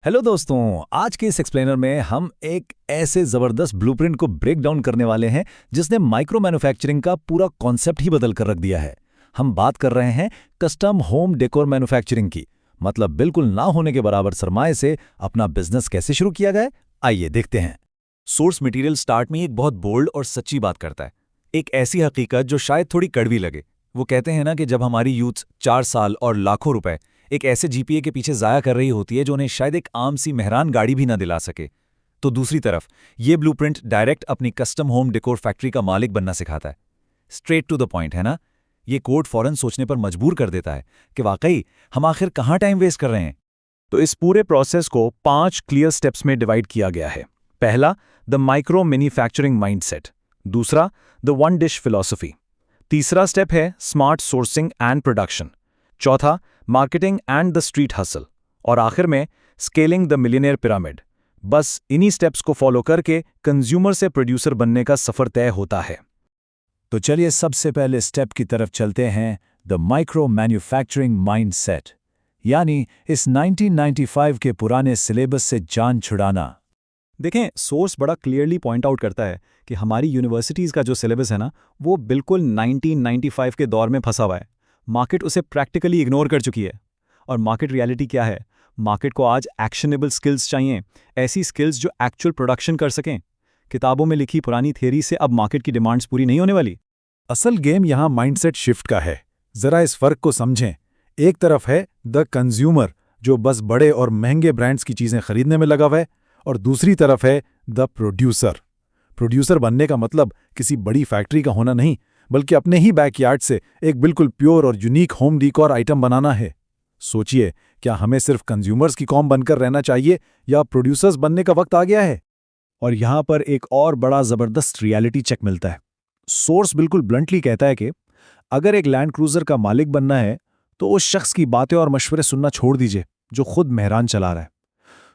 Hello दोस्तों, आज के इस एक्सप्लेनर में हम एक ऐसे जबरदस्त ब्लूप्रिंट को ब्रेक डाउन करने वाले हैं जिसने माइक्रो मैन्युफैक्चरिंग का पूरा कॉन्सेप्ट ही बदल कर रख दिया है। हम बात कर रहे हैं कस्टम होम डेकोर मैन्युफैक्चरिंग की। मतलब बिल्कुल ना होने के बराबर सरमाए से अपना बिजनेस कैसे शुरू किया गया, आइए देखते हैं। सोर्स मटेरियल स्टार्ट में एक बहुत बोल्ड और सच्ची बात करता है। एक ऐसी हकीकत जो शायद थोड़ी कड़वी लगे। वो कहते हैं ना कि जब हमारी यूथ 4 साल और लाखों रुपए एक ऐसे जीपीए के पीछे ज़ाया कर रही होती है जो उन्हें शायद एक आम सी मेहरान गाड़ी भी ना दिला सके, तो दूसरी तरफ ये ब्लूप्रिंट डायरेक्ट अपनी कस्टम होम डेकोर फैक्ट्री का मालिक बनना सिखाता है। स्ट्रेट टू द पॉइंट, है ना। ये कोड फौरन सोचने पर मजबूर कर देता है कि वाकई हम आखिर कहाँ टाइम वेस्ट कर रहे हैं। तो इस पूरे प्रोसेस को 5 क्लियर स्टेप्स में डिवाइड किया गया है। पहला, द माइक्रो मैन्युफैक्चरिंग माइंडसेट। दूसरा, द वन डिश फिलॉसफी। तीसरा स्टेप है स्मार्ट सोर्सिंग एंड प्रोडक्शन। चौथा, marketing and the street hustle. और आखिर में स्केलिंग द मिलियनेयर पिरामिड। बस इन्हीं स्टेप्स को फॉलो करके कंज्यूमर से प्रोड्यूसर बनने का सफर तय होता है। तो चलिए सबसे पहले स्टेप की तरफ चलते हैं, द माइक्रो मैन्युफैक्चरिंग माइंडसेट, यानी इस 1995 के पुराने सिलेबस से जान छुड़ाना। देखें, सोर्स बड़ा क्लियरली पॉइंट आउट करता है कि हमारी यूनिवर्सिटीज़ का जो सिलेबस है ना, वो बिल्कुल 1995 के दौर में फंसा हुआ है। मार्केट उसे प्रैक्टिकली इग्नोर कर चुकी है। और मार्केट रियलिटी क्या है? मार्केट को आज एक्शनेबल स्किल्स चाहिए, ऐसी स्किल्स जो एक्चुअल प्रोडक्शन कर सकें। किताबों में लिखी पुरानी थियरी से अब मार्केट की डिमांड्स पूरी नहीं होने वाली। असल गेम यहां माइंडसेट शिफ्ट का है। जरा इस फर्क को समझें। एक तरफ है द कंज्यूमर जो बस बड़े और महंगे ब्रांड्स की चीजें खरीदने में लगा हुआ है, और दूसरी तरफ है द प्रोड्यूसर। प्रोड्यूसर बनने का मतलब किसी बड़ी फैक्ट्री का होना नहीं, बल्कि अपने ही बैकयार्ड से एक बिल्कुल प्योर और यूनिक होम डिकोर आइटम बनाना है। सोचिए, क्या हमें सिर्फ कंज्यूमर्स की कॉम बनकर रहना चाहिए या प्रोड्यूसर्स बनने का वक्त आ गया है? और यहां पर एक और बड़ा जबरदस्त रियलिटी चेक मिलता है। सोर्स बिल्कुल ब्लंटली कहता है कि अगर एक लैंड क्रूजर का मालिक बनना है तो उस शख्स की बातें और मशवरे सुनना छोड़ दीजिए जो खुद मेहरान चला रहा है।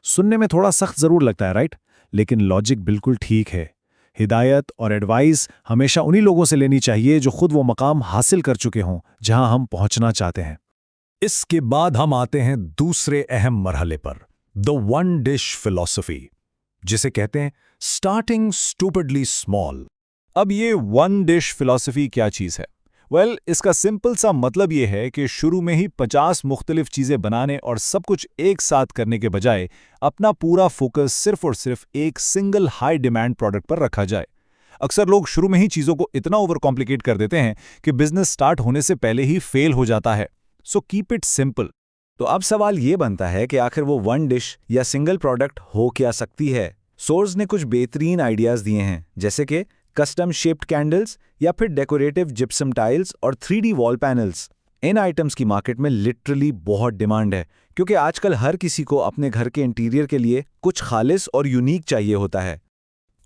सुनने में थोड़ा सख्त जरूर लगता है, राइट? लेकिन लॉजिक बिल्कुल ठीक है। हिदायत और एडवाइस हमेशा उन्हीं लोगों से लेनी चाहिए जो खुद वो मकाम हासिल कर चुके हों जहां हम पहुंचना चाहते हैं। इसके बाद हम आते हैं दूसरे अहम मरहले पर, द वन डिश फिलॉसफी, जिसे कहते हैं स्टार्टिंग स्टूपिडली स्मॉल। अब ये वन डिश फिलॉसफी क्या चीज़ है? इसका सिंपल सा मतलब ये है कि शुरू में ही 50 मुख्तलिफ चीज़ें बनाने और सब कुछ एक साथ करने के बजाय अपना पूरा फोकस सिर्फ और सिर्फ एक सिंगल हाई डिमांड प्रोडक्ट पर रखा जाए। अक्सर लोग शुरू में ही चीज़ों को इतना ओवर कॉम्प्लिकेट कर देते हैं कि बिजनेस स्टार्ट होने से पहले ही फेल हो जाता है। So keep it simple. तो अब सवाल ये बनता है कि आखिर वो वन डिश या सिंगल प्रोडक्ट हो क्या सकती है। सोर्स ने कुछ बेहतरीन आइडियाज़ दिए हैं, जैसे कि कस्टम शेप्ड कैंडल्स या फिर डेकोरेटिव जिप्सम टाइल्स और 3D वॉल पैनल्स। इन आइटम्स की मार्केट में लिटरली बहुत डिमांड है, क्योंकि आजकल हर किसी को अपने घर के इंटीरियर के लिए कुछ खालिस और यूनिक चाहिए होता है।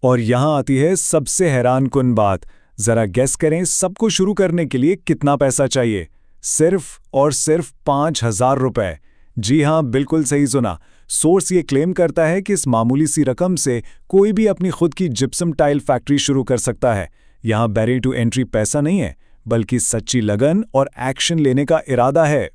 और यहां आती है सबसे हैरानकुन बात। जरा गेस करें, सबको शुरू करने के लिए कितना पैसा चाहिए? सिर्फ और सिर्फ 5,000 रुपए। जी हां, बिल्कुल सही सुना। सोर्स ये क्लेम करता है कि इस मामूली सी रकम से कोई भी अपनी खुद की जिप्सम टाइल फैक्ट्री शुरू कर सकता है। यहां बैरियर टू एंट्री पैसा नहीं है, बल्कि सच्ची लगन और एक्शन लेने का इरादा है।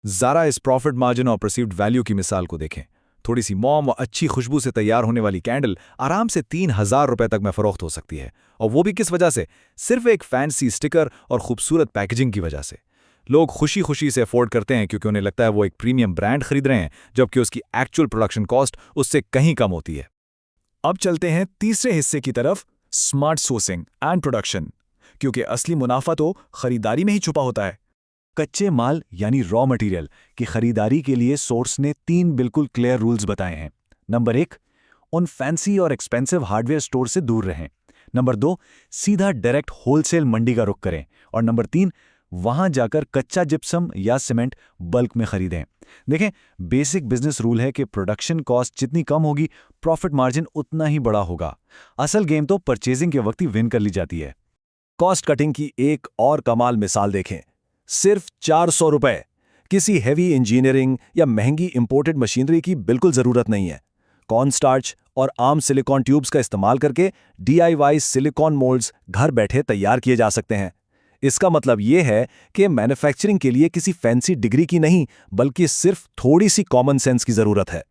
ज़रा इस प्रॉफिट मार्जिन और परसीव्ड वैल्यू की मिसाल को देखें। थोड़ी सी मॉम और अच्छी खुशबू से तैयार होने वाली कैंडल आराम से 3,000 रुपए तक में फरोख्त हो सकती है। और वो भी किस वजह से? सिर्फ एक फैंसी स्टिकर और खूबसूरत पैकेजिंग की वजह से। लोग खुशी खुशी से अफोर्ड करते हैं क्योंकि उन्हें लगता है वो एक प्रीमियम ब्रांड खरीद रहे हैं, जबकि उसकी एक्चुअल प्रोडक्शन कॉस्ट उससे कहीं कम होती है। अब चलते हैं तीसरे हिस्से की तरफ, स्मार्ट सोर्सिंग एंड प्रोडक्शन, क्योंकि असली मुनाफा तो खरीदारी में ही छुपा होता है। कच्चे माल यानी रॉ मटेरियल की खरीदारी के लिए सोर्स ने 3 बिल्कुल क्लियर रूल्स बताए हैं। नंबर 1, उन फैंसी और एक्सपेंसिव हार्डवेयर स्टोर से दूर रहें। नंबर 2, सीधा डायरेक्ट होलसेल मंडी का रुख करें। और नंबर 3, वहां जाकर कच्चा जिप्सम या सीमेंट बल्क में खरीदें। देखें, बेसिक बिजनेस रूल है कि प्रोडक्शन कॉस्ट जितनी कम होगी, प्रॉफिट मार्जिन उतना ही बड़ा होगा। असल गेम तो परचेजिंग के वक्त ही विन कर ली जाती है। कॉस्ट कटिंग की एक और कमाल मिसाल देखें। सिर्फ 400 रुपए। किसी हैवी इंजीनियरिंग या महंगी इंपोर्टेड मशीनरी की बिल्कुल जरूरत नहीं है। कॉर्न स्टार्च और आम सिलिकॉन ट्यूब्स का इस्तेमाल करके DIY सिलिकॉन मोल्ड्स घर बैठे तैयार किए जा सकते हैं। इसका मतलब ये है कि मैन्युफैक्चरिंग के लिए किसी फैंसी डिग्री की नहीं, बल्कि सिर्फ थोड़ी सी कॉमन सेंस की जरूरत है।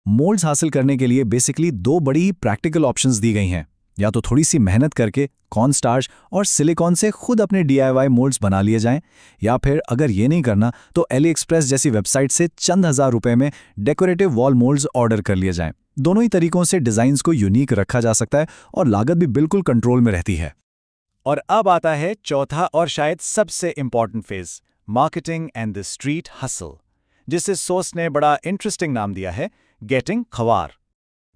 मोल्ड्स हासिल करने के लिए बेसिकली दो बड़ी ही प्रैक्टिकल ऑप्शंस दी गई हैं। या तो थोड़ी सी मेहनत करके कॉर्न स्टार्च और सिलिकॉन से खुद अपने DIY मोल्ड्स बना लिए जाएं, या फिर अगर ये नहीं करना तो AliExpress जैसी वेबसाइट से चंद हज़ार रुपए में डेकोरेटिव वॉल मोल्ड्स ऑर्डर कर लिए जाएं। दोनों ही तरीकों से डिज़ाइंस को यूनिक रखा जा सकता है और लागत भी बिल्कुल कंट्रोल में रहती है। और अब आता है चौथा और शायद सबसे important phase, marketing and the street hustle, जिसे सोर्स ने बड़ा इंटरेस्टिंग नाम दिया है, गेटिंग खवार।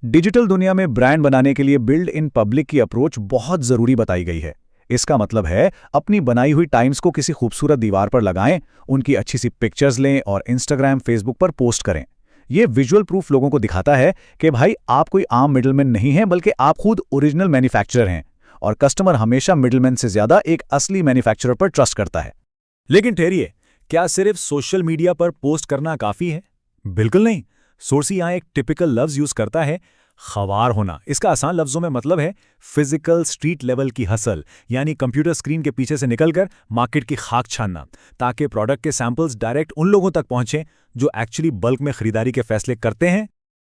डिजिटल दुनिया में ब्रांड बनाने के लिए बिल्ड इन पब्लिक की अप्रोच बहुत जरूरी बताई गई है। इसका मतलब है अपनी बनाई हुई टाइम्स को किसी खूबसूरत दीवार पर लगाएं, उनकी अच्छी सी पिक्चर्स लें और इंस्टाग्राम, फेसबुक पर पोस्ट करें। ये विजुअल प्रूफ लोगों को दिखाता है कि भाई आप कोई आम मिडलमैन नहीं हैं, बल्कि आप खुद ओरिजिनल मैन्युफैक्चरर हैं, और कस्टमर हमेशा मिडलमैन से ज्यादा एक असली मैन्युफैक्चरर पर ट्रस्ट करता है। लेकिन ठहरिए, क्या सिर्फ सोशल मीडिया पर पोस्ट करना काफी है? बिल्कुल नहीं। सोर्स यहाँ एक टिपिकल लफ्ज यूज करता है, खवार होना। इसका आसान लफ्जों में मतलब है फिजिकल स्ट्रीट लेवल की हसल, यानी कंप्यूटर स्क्रीन के पीछे से निकलकर मार्केट की खाक छानना, ताकि प्रोडक्ट के सैंपल्स डायरेक्ट उन लोगों तक पहुंचें जो एक्चुअली बल्क में खरीदारी के फैसले करते हैं।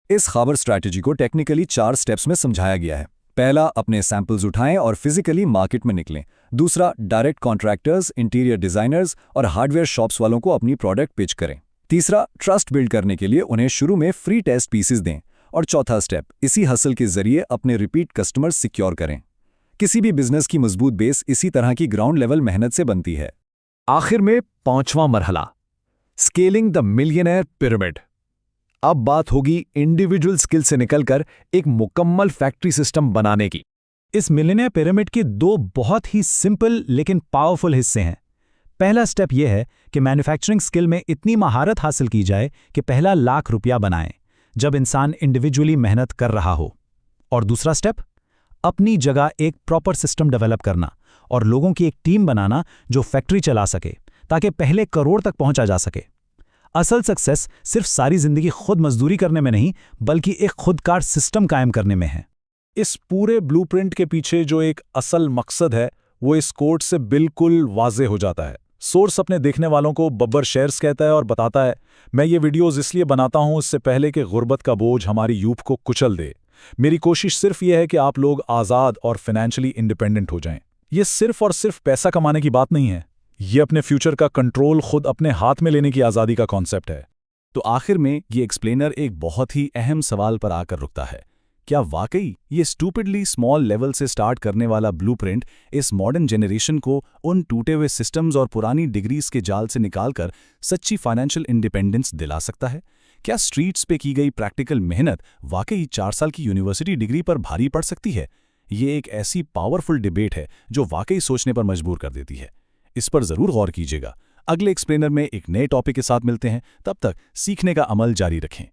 इस खबर स्ट्रैटेजी को टेक्निकली 4 स्टेप्स में समझाया गया है। पहला, अपने सैंपल्स उठाएं और फिजिकली मार्केट में निकलें। दूसरा, डायरेक्ट कॉन्ट्रैक्टर्स, इंटीरियर डिजाइनर्स और हार्डवेयर शॉप्स वालों को अपनी प्रोडक्ट पिच करें। तीसरा, ट्रस्ट बिल्ड करने के लिए उन्हें शुरू में फ्री टेस्ट पीसेस दें। और चौथा स्टेप, इसी हसल के जरिए अपने रिपीट कस्टमर्स सिक्योर करें। किसी भी बिजनेस की मजबूत बेस इसी तरह की ग्राउंड लेवल मेहनत से बनती है। आखिर में 5वां मरहला, स्केलिंग द मिलियनेयर पिरामिड। अब बात होगी इंडिविजुअल स्किल से निकलकर एक मुकम्मल फैक्ट्री सिस्टम बनाने की। इस मिलियनेयर पिरामिड के 2 बहुत ही सिंपल लेकिन पावरफुल हिस्से हैं। पहला स्टेप यह है कि मैन्युफैक्चरिंग स्किल में इतनी महारत हासिल की जाए कि पहला ₹1,00,000 बनाएं, जब इंसान इंडिविजुअली मेहनत कर रहा हो। और दूसरा स्टेप, अपनी जगह एक प्रॉपर सिस्टम डेवलप करना और लोगों की एक टीम बनाना जो फैक्ट्री चला सके, ताकि पहले करोड़ तक पहुंचा जा सके। असल सक्सेस सिर्फ सारी जिंदगी खुद मजदूरी करने में नहीं, बल्कि एक खुदकार सिस्टम कायम करने में है। इस पूरे ब्लूप्रिंट के पीछे जो एक असल मकसद है, वो इस कोट से बिल्कुल वाजे हो जाता है। सोर्स अपने देखने वालों को बब्बर शेयर्स कहता है और बताता है, मैं ये वीडियोस इसलिए बनाता हूं इससे पहले कि गुर्बत का बोझ हमारी यूथ को कुचल दे। मेरी कोशिश सिर्फ ये है कि आप लोग आज़ाद और फाइनेंशियली इंडिपेंडेंट हो जाएं। ये सिर्फ और सिर्फ पैसा कमाने की बात नहीं है, ये अपने फ्यूचर का कंट्रोल खुद अपने हाथ में लेने की आज़ादी का कॉन्सेप्ट है। तो आखिर में ये एक्सप्लेनर एक बहुत ही अहम सवाल पर आकर रुकता है, क्या वाकई ये स्टूपिडली स्मॉल लेवल से स्टार्ट करने वाला ब्लूप्रिंट इस मॉडर्न जनरेशन को उन टूटे हुए सिस्टम्स और पुरानी डिग्रीज के जाल से निकालकर सच्ची फाइनेंशियल इंडिपेंडेंस दिला सकता है? क्या स्ट्रीट्स पे की गई प्रैक्टिकल मेहनत वाकई 4 साल की यूनिवर्सिटी डिग्री पर भारी पड़ सकती है? ये एक ऐसी पावरफुल डिबेट है जो वाकई सोचने पर मजबूर कर देती है। इस पर जरूर गौर कीजिएगा। अगले एक्सप्लेनर में एक नए टॉपिक के साथ मिलते हैं। तब तक सीखने का अमल जारी रखें।